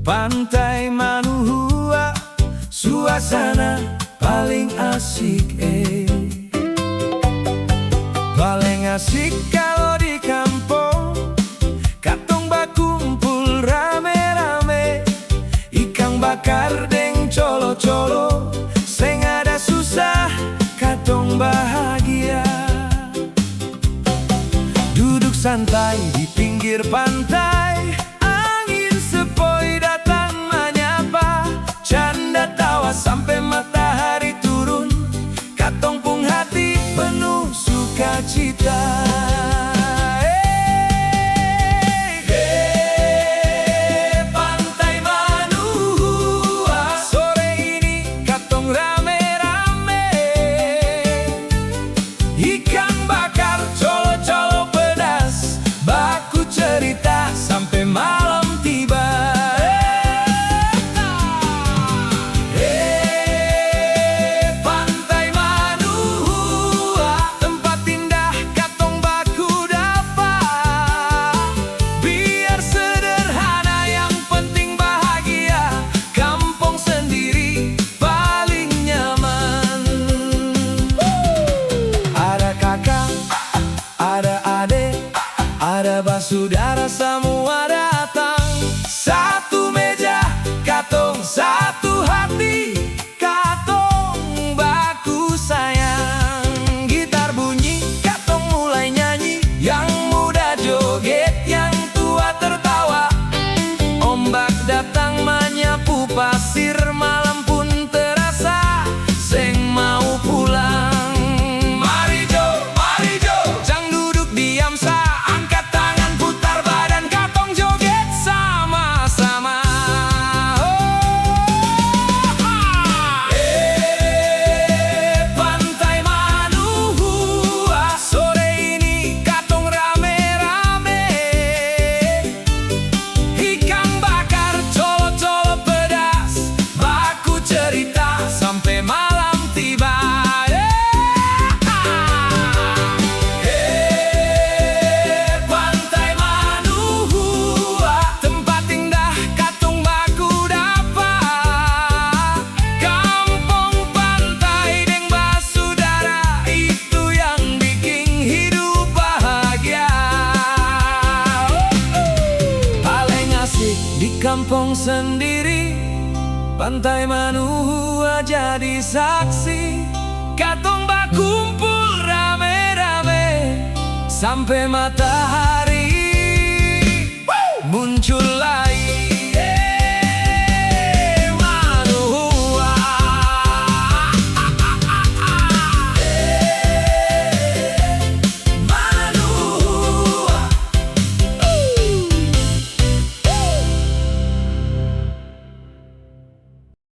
Pantai Manuhua, suasana paling asik Paling asik kalau di kampung, katong bakumpul rame-rame. Ikan bakar deng colo-colo, seng ada susah, katong bahagia. Duduk santai di pinggir pantai, sampai matahari turun, katong pung hati penuh sukacita. Pantai Manuhua, sore ini katong rame-rame. Ikan bakar, colo-colo pedas, baku cerita sampai malam tiba. Ada basudara semua datang, satu meja, katong satu hati, katong baku sayang. Gitar bunyi, katong mulai nyanyi, yang muda joget, yang tua tertawa. Ombak datang menyapu pasir, malam pun terasa, seng mau pulang. Mari Jo, jang duduk diam sa. Di kampung sendiri, Pantai Manuhua jadi saksi. Katong bakumpul rame-rame sampai matahari muncul lagi.